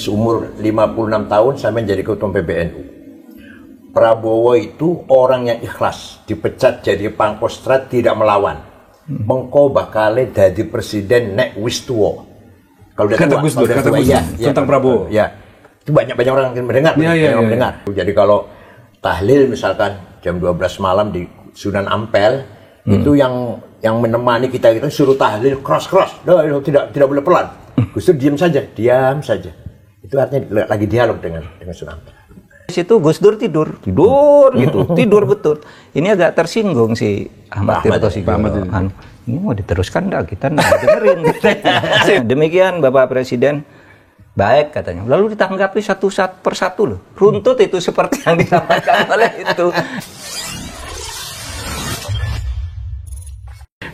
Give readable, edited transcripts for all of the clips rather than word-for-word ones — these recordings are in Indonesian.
Umur 56 tahun sampai jadi ketua PBNU. Prabowo itu orang yang ikhlas, dipecat jadi pangkostrat, tidak melawan. Mengko bakal jadi presiden nek wis tuwa. Kalau udah tua, kata Gus Dur tentang Prabowo. Ya, itu banyak orang yang mendengar. Mendengar. Jadi kalau tahlil misalkan jam 12 malam di Sunan Ampel, itu yang menemani kita suruh tahlil cross. Tidak boleh pelan. Gus Dur diam saja. Itu artinya lagi dialog dengan Sunan Ampel. Di situ Gus Dur tidur gitu, tidur betul. Ini agak tersinggung si Ahmad Tirto ini mau diteruskan enggak, kita enggak dengerin. Demikian Bapak Presiden, baik katanya. Lalu ditanggapi satu persatu loh. Runtut itu seperti yang disampaikan oleh itu.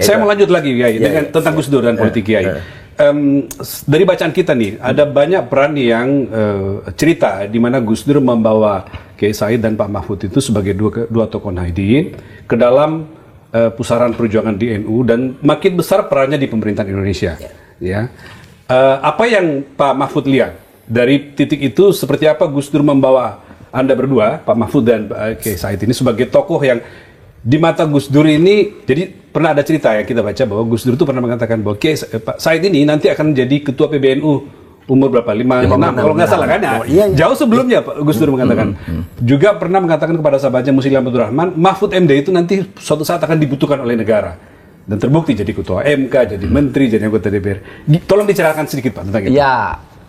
Saya mau lanjut lagi ya, dengan tentang Gus Dur dan politik Kiai. Dari bacaan kita nih, ada banyak peran yang cerita di mana Gus Dur membawa Kiai Said dan Pak Mahfud itu sebagai dua tokoh Nahdien ke dalam pusaran perjuangan di NU, dan makin besar perannya di pemerintahan Indonesia. Ya, apa yang Pak Mahfud lihat dari titik itu, seperti apa Gus Dur membawa Anda berdua, Pak Mahfud dan Kiai Said ini sebagai tokoh yang di mata Gus Dur ini, jadi pernah ada cerita yang kita baca bahwa Gus Dur itu pernah mengatakan bahwa Pak Said ini nanti akan jadi ketua PBNU umur berapa? 56 kalau nggak salah kan? Jauh sebelumnya Pak Gus Dur mengatakan. Juga pernah mengatakan kepada sahabatnya Muslim Abdul Rahman, Mahfud MD itu nanti suatu saat akan dibutuhkan oleh negara. Dan terbukti jadi ketua MK, jadi menteri, jadi anggota DPR. Tolong diceritakan sedikit Pak tentang itu.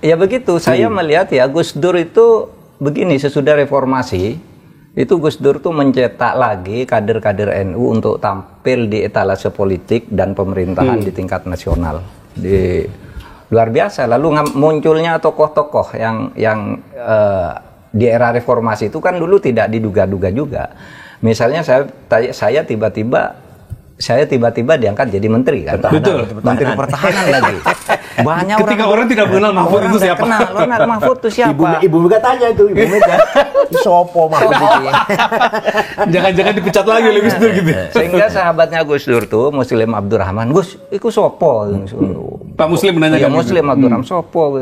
Ya begitu. Saya melihat ya Gus Dur itu begini, sesudah reformasi itu Gus Dur tuh mencetak lagi kader-kader NU untuk tampil di etalase politik dan pemerintahan di tingkat nasional. Luar biasa. Lalu munculnya tokoh-tokoh yang di era reformasi itu kan dulu tidak diduga-duga juga. Misalnya saya tiba-tiba diangkat jadi menteri kan. Betul. Menteri Pertahanan lagi. Banyak ketika orang tidak mengenal Mahfud itu siapa? Mahfud itu siapa? Ibu Mega tanya itu, Ibu Mega. Sopo Mahfud itu. Jangan-jangan dipecat lagi oleh Gus Dur gitu. Sehingga sahabatnya Gus Dur tuh Muslim Abdul Rahman, Gus, iku sopo? Pak Muslim menanyakan. Ya Muslim Abdul Rahman sopo?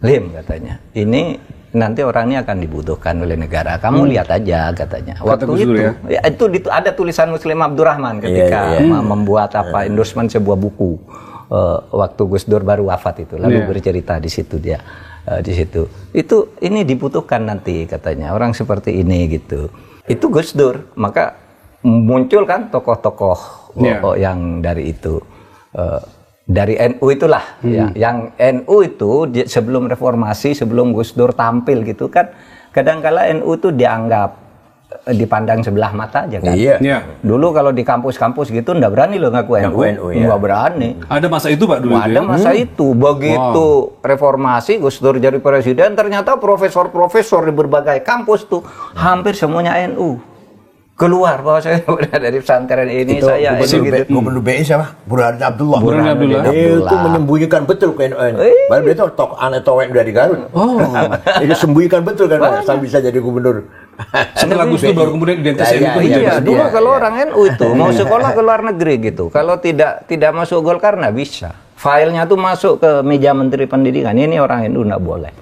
Lim katanya. Ini nanti orang ini akan dibutuhkan oleh negara. Kamu lihat aja katanya. Waktu itu ada tulisan Muslim Abdul Rahman ketika membuat endorsement sebuah buku. Waktu Gus Dur baru wafat itu, lalu bercerita di situ dia di situ. Itu ini dibutuhkan nanti katanya orang seperti ini gitu. Itu Gus Dur, maka muncul kan tokoh-tokoh yang dari itu. Dari NU itulah, yang NU itu sebelum reformasi, sebelum Gus Dur tampil gitu kan, kadang-kala NU itu dianggap dipandang sebelah mata aja kan. Dulu kalau di kampus-kampus gitu nggak berani loh ngaku NU, nggak berani. Ada masa itu Pak dulu. Ada masa itu. Begitu reformasi Gus Dur jadi presiden, ternyata profesor-profesor di berbagai kampus tuh hampir semuanya NU. Keluar bahwa saya dari pesantren ini itu, saya Gubernur BI siapa? Burhanuddin Abdullah. Itu menyembunyikan betul ke NU. Padahal dia tok anak towek dari Garut. Itu sembunyikan betul kan sampai bisa jadi gubernur. Setelah Gus Dur baru kemudian identitas NU menjadi dulu kalau orang NU itu mau sekolah ke luar negeri gitu. Kalau tidak masuk Golkar nggak bisa. Filenya tuh masuk ke meja Menteri Pendidikan. Ini orang NU nggak boleh.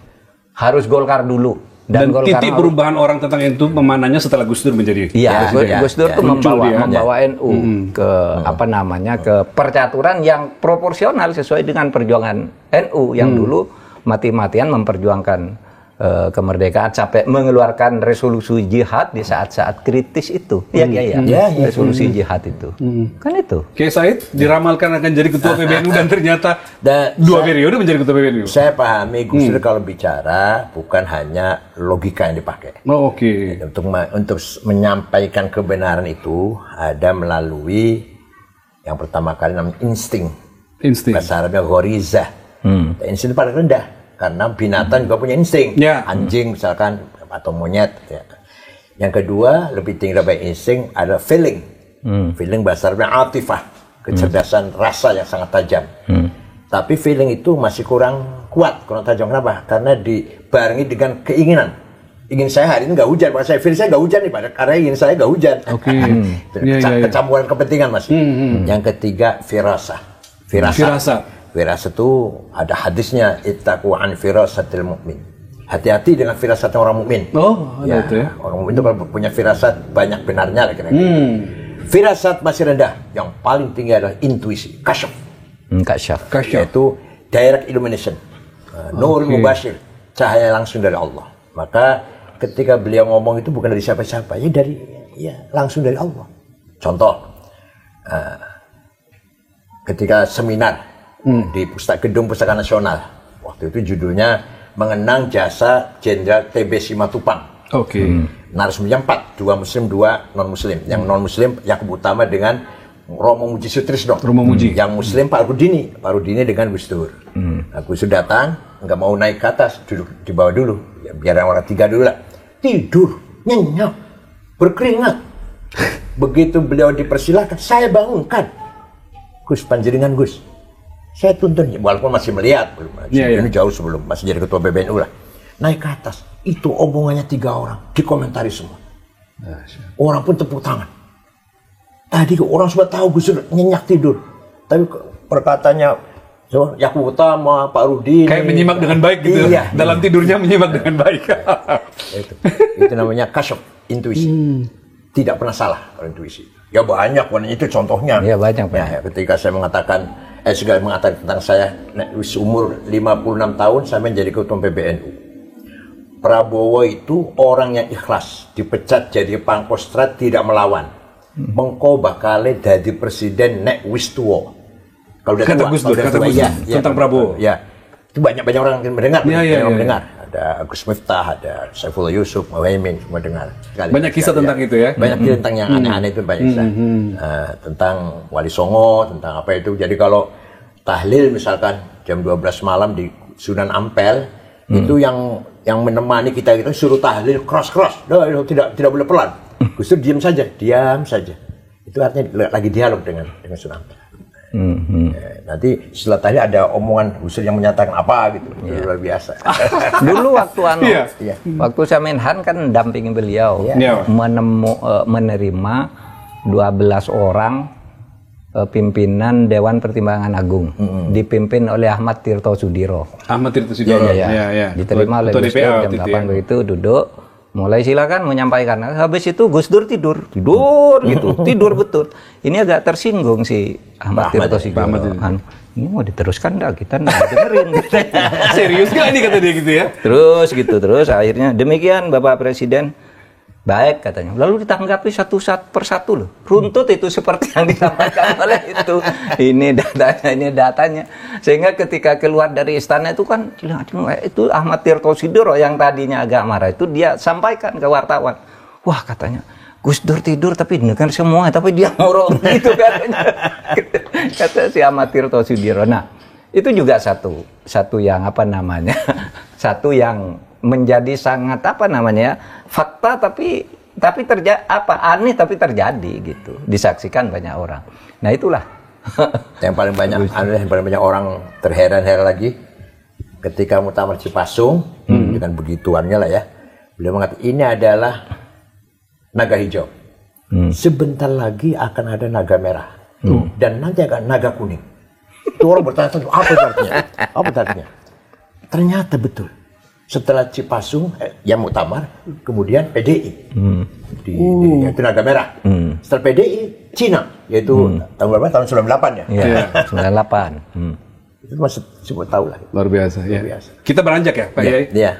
Harus Golkar dulu. Dan titik perubahan orang tentang NU memananya setelah Gus Dur menjadi. Gus Dur tuh membawa NU ke ke percaturan yang proporsional sesuai dengan perjuangan NU yang dulu mati-matian memperjuangkan kemerdekaan sampai mengeluarkan resolusi jihad di saat-saat kritis itu. Resolusi jihad itu. Kan itu. Kiai Said diramalkan akan jadi ketua PBNU dan ternyata dua periode menjadi ketua PBNU. Saya pahami Gus Dur kalau bicara bukan hanya logika yang dipakai. Untuk menyampaikan kebenaran itu ada melalui yang pertama kali namanya insting. Bahasa Arabnya ghorizah. Insting paling rendah. Karena binatang juga punya insting, anjing misalkan atau monyet. Yang kedua lebih tinggi dari insting ada feeling, feeling bahasa Arabnya atifah, kecerdasan rasa yang sangat tajam. Tapi feeling itu masih kurang kuat, kurang tajam. Kenapa? Karena dibarengi dengan keinginan. Ingin saya hari ini nggak hujan, Pak. Saya feel saya nggak hujan nih, Pak. Karena ingin saya nggak hujan. Kecampuran kepentingan masih. Yang ketiga firasah. Firasat itu ada hadisnya, ittaqu an firasatil mu'min. Hati-hati dengan firasat orang mukmin. Oh, ada itu ya. Orang mukmin itu kalau punya firasat banyak benarnya lah kira-kira. Firasat masih rendah, yang paling tinggi adalah intuisi, kasyaf. Kasyaf. Yaitu direct illumination. Nur mubashir, cahaya langsung dari Allah. Maka ketika beliau ngomong itu bukan dari siapa-siapa, langsung dari Allah. Contoh, ketika seminar di Gedung Pustaka Nasional, waktu itu judulnya mengenang jasa Jenderal TB Simatupang. Narasumbernya 4, 2 muslim, 2 non muslim. Yang non muslim Yakub Utama dengan Romo Muji Sutrisno. Yang muslim Pak Rudini dengan Gus Dur. Gus Dur datang, nggak mau naik ke atas, duduk di bawah dulu. Ya, biar orang 3 dulu lah. Tidur, nyenyak, berkeringat. Begitu beliau dipersilahkan, saya bangunkan. Gus, panjenengan Gus. Saya tuntun, walaupun masih melihat, ini jauh sebelum masih jadi ketua PBNU lah. Naik ke atas, itu omongannya 3 orang, dikomentari semua. Orang pun tepuk tangan. Tadi orang sudah tahu Gus Dur nyenyak tidur, tapi perkataannya Yakub Utama, Pak Rudini kayak menyimak dengan baik gitu. Dalam tidurnya menyimak dengan baik. Itu namanya kasyaf, intuisi. Tidak pernah salah kalau intuisi. Ya banyak, itu contohnya. Ya banyak. Ketika saya mengatakan tentang saya umur 56 tahun saya menjadi ketua PBNU. Prabowo itu orang yang ikhlas, dipecat jadi Pangkostrat, tidak melawan. Mengko bakal jadi presiden nek wis tuwa. Kalau kata Gus Dur tentang Prabowo. Ya. Itu banyak orang yang mendengar. Mendengar. Ada Agus Miftah, ada Saifullah Yusuf, Muhaimin, semua dengar. Banyak kisah tentang itu ya. Banyak kisah tentang yang aneh-aneh itu banyak kisah. Tentang Wali Songo, tentang apa itu. Jadi kalau tahlil misalkan jam 12 malam di Sunan Ampel, itu yang menemani kita itu suruh tahlil keras-keras. Tidak boleh pelan. Gus Dur diam saja. Itu artinya lagi dialog dengan Sunan Ampel. Nanti setelah tadi ada omongan Gus Dur yang menyatakan apa gitu, luar biasa. Dulu waktu waktu saya Menhan kan dampingi beliau, menerima 12 orang pimpinan Dewan Pertimbangan Agung, dipimpin oleh Ahmad Tirto Sudiro. Diterima oleh Gus Dur jam 8 begitu, duduk. Mulai silakan menyampaikan. Habis itu Gus Dur tidur gitu, tidur betul. Ini agak tersinggung si Ahmad Tirto Sudiro. Ini mau diteruskan enggak? Kita enggak dengerin. Serius gak ini kata dia gitu ya? Terus akhirnya demikian Bapak Presiden. Baik katanya. Lalu ditanggapi satu persatu loh. Runtut itu seperti yang disampaikan oleh itu. Ini datanya. Sehingga ketika keluar dari istana itu kan itu Ahmad Tirto Sudiro yang tadinya agak marah itu dia sampaikan ke wartawan. Wah katanya Gus Dur tidur tapi dengar semua tapi dia ngorok gitu katanya. Kata si Ahmad Tirto Sudiro. Nah, itu juga satu yang satu yang menjadi sangat fakta tapi aneh tapi terjadi gitu, disaksikan banyak orang. Nah itulah yang paling banyak orang terheran-heran lagi ketika Muktamar Cipasung dengan begituannya lah ya, beliau mengatakan ini adalah naga hijau, sebentar lagi akan ada naga merah dan nanti akan naga kuning. Itu orang bertanya apa artinya? Ternyata betul. Setelah Cipasung, Muktamar, kemudian PDI, yaitu naga merah. Setelah PDI, Cina, yaitu tahun berapa? Tahun 98 ya? Iya, 98. Itu masih semua tahu lah. Luar biasa. Kita beranjak ya, Pak Yai? Iya.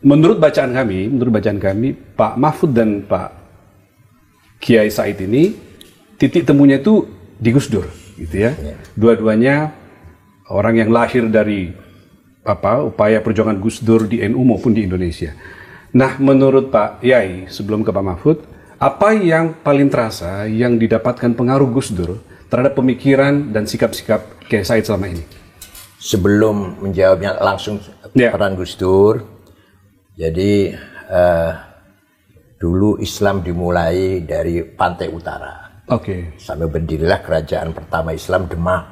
Menurut bacaan kami, Pak Mahfud dan Pak Kiai Said ini, titik temunya itu di Gus Dur, gitu ya. Dua-duanya orang yang lahir dari upaya perjuangan Gus Dur di NU maupun di Indonesia. Nah, menurut Pak Yai, sebelum ke Pak Mahfud, apa yang paling terasa yang didapatkan pengaruh Gus Dur terhadap pemikiran dan sikap-sikap Kiai Said selama ini? Sebelum menjawabnya langsung peran Gus Dur, jadi dulu Islam dimulai dari pantai utara. Sampai berdirilah kerajaan pertama Islam Demak.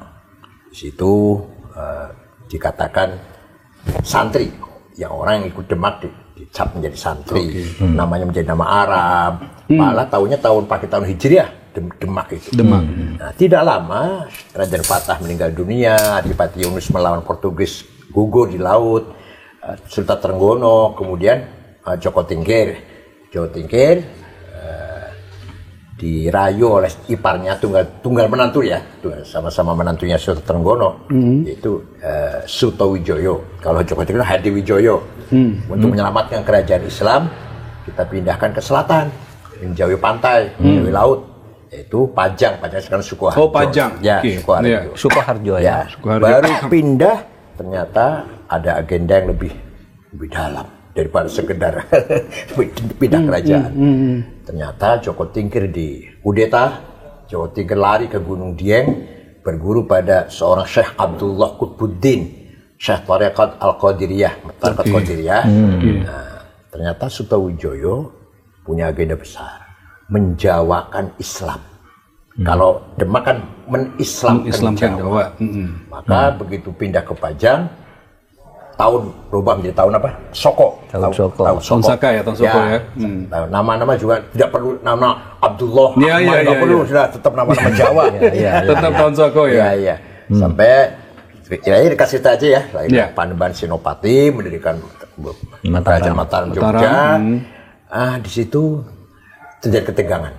Di situ dikatakan santri, yang orang yang ikut Demak dicap menjadi santri, namanya menjadi nama Arab. Malah tahun Hijriah Demak itu. Nah, tidak lama Raja Fatah meninggal dunia, Adipati Yunus melawan Portugis gugur di laut, Sultan Trenggono, kemudian Joko Tingkir dirayu oleh iparnya tunggal menantu ya, sama-sama menantunya Sultan Trenggono, yaitu Sutowijoyo. Kalau Joko Tingkir Hadiwijoyo. Untuk menyelamatkan kerajaan Islam, kita pindahkan ke selatan, menjauhi pantai, menjauhi laut, yaitu Pajang sekarang Sukoharjo. Oh, Pajang. Ya, Sukoharjo. Sukoharjo ya. Baru pindah, ternyata ada agenda yang lebih dalam daripada sekedar pindah kerajaan. Ternyata Joko Tingkir dikudeta, Joko Tingkir lari ke Gunung Dieng, berguru pada seorang Syekh Abdullah Qutbuddin, Syekh Tarekat Al-Qadiriyah, Nah, ternyata Sutowijoyo punya agenda besar, menjawakan Islam. Kalau Demak kan menislamkan Jawa. Maka begitu pindah ke Pajang, tahun berubah menjadi tahun apa? Soko. Tahun Soko. Tahun Saka ya, tahun Soko ya. Nama-nama juga tidak perlu nama Abdullah, tidak perlu, sudah tetap nama-nama Jawa. Tetap tahun Soko ya. Sampai kira-kira dikasih aja ya, Panembahan Senopati mendirikan Kerajaan Mataram Jogja. Di situ terjadi ketegangan.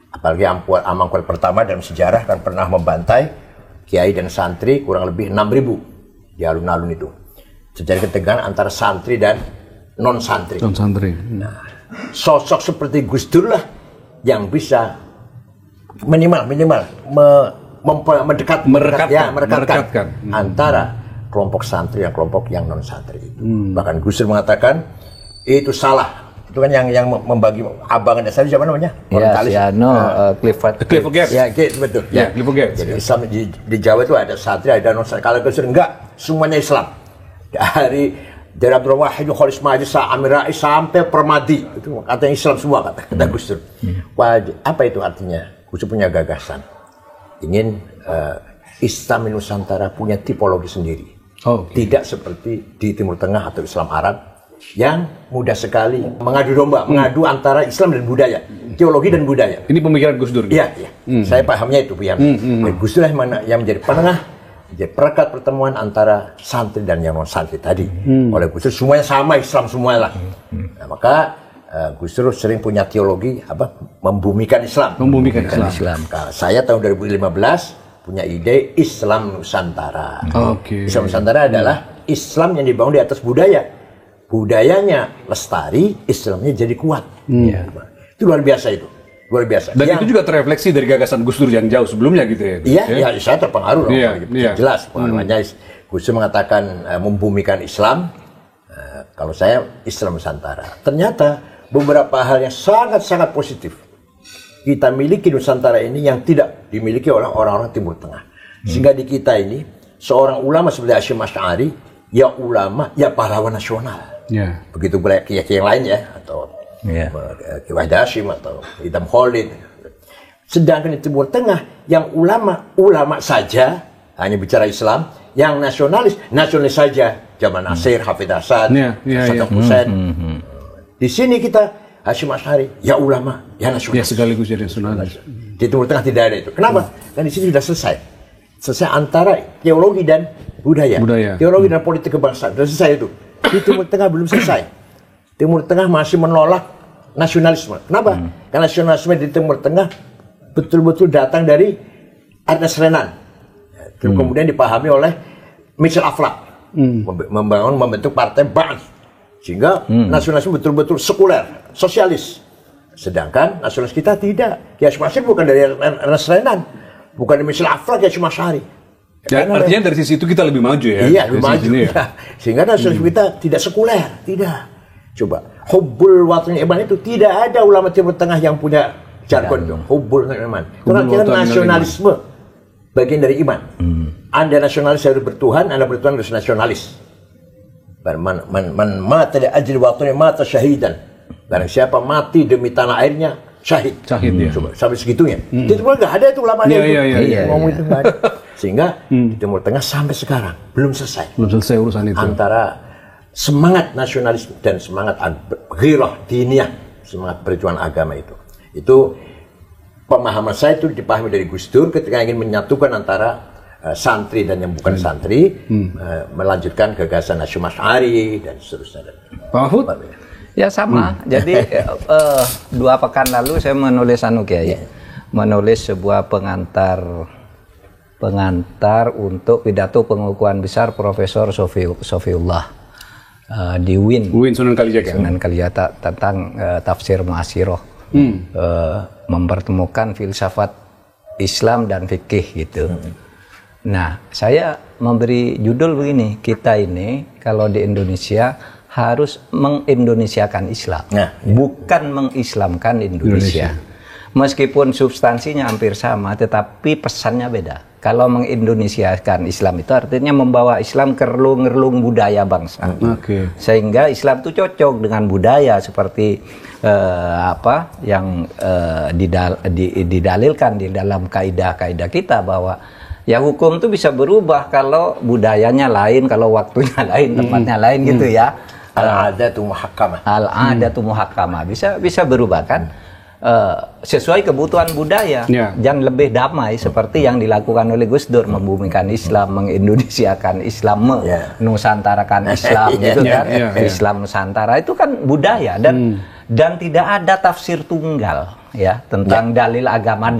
Apalagi Amangkurat pertama dalam sejarah kan pernah membantai kiai dan santri kurang lebih 6.000 di alun-alun itu. Terjadi ketegangan antara santri dan non-santri. Nah, sosok seperti Gus Dur lah yang bisa minimal merekatkan antara kelompok santri dan kelompok yang non-santri itu. Bahkan Gus Dur mengatakan itu salah. Itu kan yang membagi abangan dasar siapa namanya? Clifford Gap. Ya, betul. Ya, Clifford Gap. Jadi Islam di Jawa itu ada santri, ada non-santri. Kalau Gus Dur enggak, semuanya Islam. Dari Abdul Wahid, Khalis Majid, Amir Rais sampai Permadi itu katanya Islam semua kata Gus Dur. Apa itu artinya? Gus Dur punya gagasan, ingin Islam di Nusantara punya tipologi sendiri. Tidak seperti di Timur Tengah atau Islam Arab yang mudah sekali mengadu domba, mengadu antara Islam dan budaya, teologi dan budaya. Ini pemikiran Gus Dur. Iya. Saya pahamnya itu. Gus Dur yang menjadi penengah, jadi perekat pertemuan antara santri dan yang non santri tadi. Oleh Gus Dur semuanya sama, Islam semuanya lah. Nah, maka Gus Dur sering punya teologi membumikan Islam. Nah, saya tahun 2015 punya ide Islam Nusantara. Islam Nusantara adalah Islam yang dibangun di atas budaya. Budayanya lestari, Islamnya jadi kuat. Itu luar biasa itu. Luar biasa. Dan itu juga terrefleksi dari gagasan Gus Dur yang jauh sebelumnya gitu ya. Iya, saya terpengaruh. Jelas pengaruhnya. Gus Dur mengatakan membumikan Islam. Kalau saya Islam Nusantara. Ternyata beberapa hal yang sangat-sangat positif kita miliki Nusantara ini yang tidak dimiliki oleh orang-orang Timur Tengah. Sehingga di kita ini seorang ulama seperti Hasyim Asy'ari, ya ulama, ya pahlawan nasional. Begitu pula kiai yang lain ya, atau Kiai Wahid Hasyim atau Idam Khalid. Sedangkan di Timur Tengah yang ulama saja hanya bicara Islam, yang nasionalis saja. Jamal Nasir, Hafidh Hasan, Saddam Hussein. Di sini kita Hasyim Asy'ari, ya ulama, ya nasionalis. Ya sekaligus jadi nasionalis. Di Timur Tengah tidak ada itu. Kenapa? Karena di sini sudah selesai antara teologi dan budaya. Teologi dan politik kebangsaan sudah selesai itu. Di Timur Tengah belum selesai. Timur Tengah masih menolak nasionalisme. Kenapa? Karena nasionalisme di Timur Tengah betul-betul datang dari Ernest Renan. Kemudian dipahami oleh Michel Aflaq. Membentuk partai Ba'ath. Sehingga nasionalisme betul-betul sekuler, sosialis. Sedangkan nasionalis kita tidak. Kiai Hasyim Asy'ari bukan dari Ernest Renan, bukan dari Michel Aflaq, Kiai Hasyim Asy'ari. Artinya dari sisi itu kita lebih maju ya. Iya, lebih maju. Ya. Sehingga nasionalisme kita tidak sekuler, tidak. Coba, hubbul watani iman itu tidak ada ulama Timur Tengah yang punya jargon itu. Hubbul iman. Karena nasionalisme bagian dari iman. Anda nasionalis harus bertuhan, Anda bertuhan harus nasionalis. Man mata li ajli watani mata syahidan. Barang siapa mati demi tanah airnya, syahid ya. Coba sampai segitunya. Di Timur nggak ada itu ulama ngomong itu nggak ada. Sehingga di Timur Tengah sampai sekarang belum selesai urusan itu. Antara semangat nasionalis dan semangat ghirah diniyah, semangat perjuangan agama itu pemahaman saya itu dipahami dari Gus Dur ketika ingin menyatukan antara santri dan yang bukan santri, melanjutkan gagasan Hasyim Asy'ari dan seterusnya. Pak Mahfud? Ya sama. Jadi 2 pekan lalu saya menulis menulis sebuah pengantar untuk pidato pengukuhan besar Profesor Sofiullah di UIN Sunan Kalijaga tentang tafsir Mu'asyiroh, mempertemukan filsafat Islam dan fikih gitu. Nah, saya memberi judul begini, kita ini kalau di Indonesia harus mengindonesiakan Islam, bukan mengislamkan Indonesia. Meskipun substansinya hampir sama, tetapi pesannya beda. Kalau mengindonesiakan Islam itu artinya membawa Islam ke relung-relung budaya bangsa. Sehingga Islam itu cocok dengan budaya seperti yang didalilkan di dalam kaidah-kaidah kita bahwa ya hukum itu bisa berubah kalau budayanya lain, kalau waktunya lain, tempatnya lain gitu ya. Al-adatu muhakkamah. Al-adatu muhakkamah bisa berubah kan? Sesuai kebutuhan budaya dan lebih damai seperti yang dilakukan oleh Gus Dur, membumikan Islam, mengindonesiakan Islam, nusantarakan Islam gitu kan. Islam Nusantara itu kan budaya dan tidak ada tafsir tunggal ya tentang dalil agama,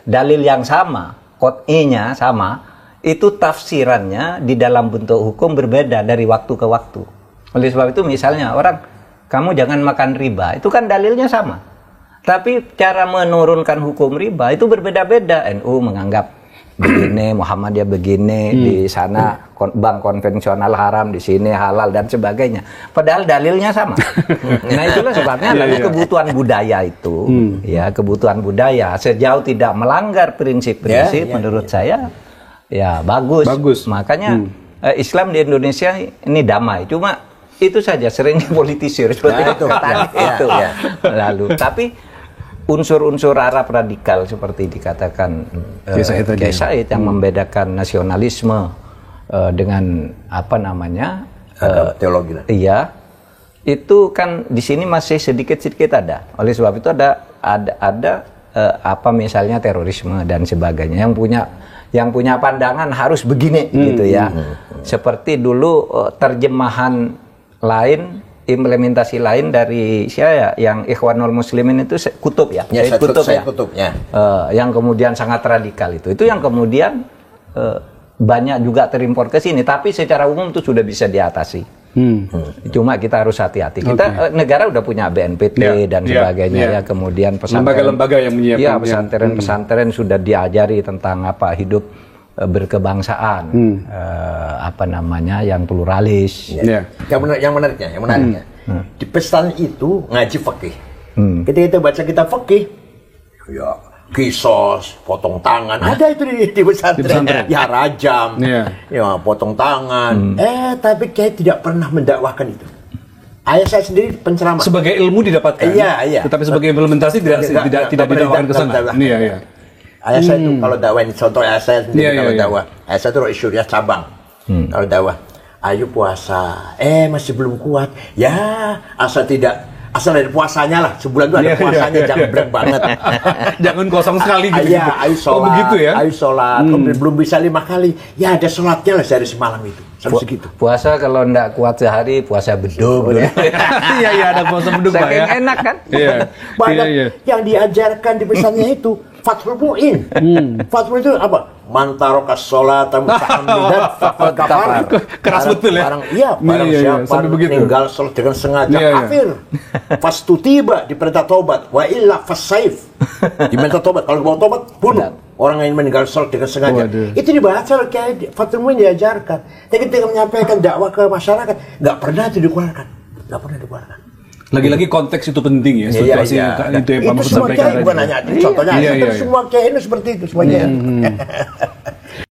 dalil yang sama, qot'inya sama, itu tafsirannya di dalam bentuk hukum berbeda dari waktu ke waktu. Oleh sebab itu misalnya kamu jangan makan riba, itu kan dalilnya sama. Tapi cara menurunkan hukum riba itu berbeda-beda. NU menganggap begini, Muhammadiyah begini, di sana bank konvensional haram, di sini halal dan sebagainya. Padahal dalilnya sama. Nah itulah sebabnya kebutuhan budaya itu, ya kebutuhan budaya sejauh tidak melanggar prinsip-prinsip, menurut saya ya bagus. Makanya Islam di Indonesia ini damai. Cuma itu saja sering dipolitisir seperti itu. Lalu tapi unsur-unsur Arab radikal seperti dikatakan Kiai Said yang membedakan nasionalisme dengan teologi. Iya, itu kan di sini masih sedikit-sedikit ada. Oleh sebab itu ada misalnya terorisme dan sebagainya yang punya pandangan harus begini gitu ya. Seperti dulu terjemahan lain, implementasi lain dari saya yang Ikhwanul Muslimin itu Kutub ya, Kutub ya. Yang kemudian sangat radikal itu yang kemudian banyak juga terimpor ke sini, tapi secara umum itu sudah bisa diatasi. Cuma kita harus hati-hati. Kita negara udah punya BNPT dan sebagainya ya, kemudian lembaga-lembaga yang menyiapkan pesantren sudah diajari tentang hidup berkebangsaan, yang pluralis. Yang menariknya, di pesan itu ngaji fikih. Ketika kita baca kitab fikih, ya kisos, potong tangan, ada itu di pesantren. Ya rajam, ya potong tangan. Tapi Kiai tidak pernah mendakwahkan itu. Ayah saya sendiri penceramah. Sebagai ilmu didapatkan. Iya. Tetapi sebagai implementasi tidak didakwahkan ke sana. Iya. Ayah saya itu kalau dakwah, ini contoh ayah saya sendiri kalau dakwah. Ayah saya itu Rois Syuriah cabang. Kalau dakwah, ayo puasa. Masih belum kuat. Ya, asal dari puasanya lah. Sebulan itu ada puasanya, jangan berat banget. Jangan kosong sekali gitu. Iya, ayo sholat. Begitu ya? Ayo sholat. Belum bisa 5 kali. Ya ada sholatnya lah sehari semalam itu. Segitu. Puasa kalau enggak kuat sehari, puasa bedug. Iya, ada puasa bedug Pak ya. Saking enak kan? Iya. Banyak yang diajarkan di pesannya itu. Fathul Mu'in. Fathul itu apa? Mantarokas sholat muta'ammidan faqad kafar. Keras betul ya. Barang siapa meninggal sholat dengan sengaja kafir. Fastutiba diperintah tobat, wa illa fasaif. Diminta tobat, kalau mau tobat bunuh. Orang yang meninggal sholat dengan sengaja. Itu dibaca oleh Kiai Fathul Mu'in, diajarkan. Tapi ketika menyampaikan dakwah ke masyarakat, nggak pernah itu dikeluarkan. Lagi-lagi konteks itu penting ya, situasi itu yang Pak Mahfud sampaikan. Itu semua Kiai bukan hanya contohnya, semua Kiai ini seperti itu semuanya.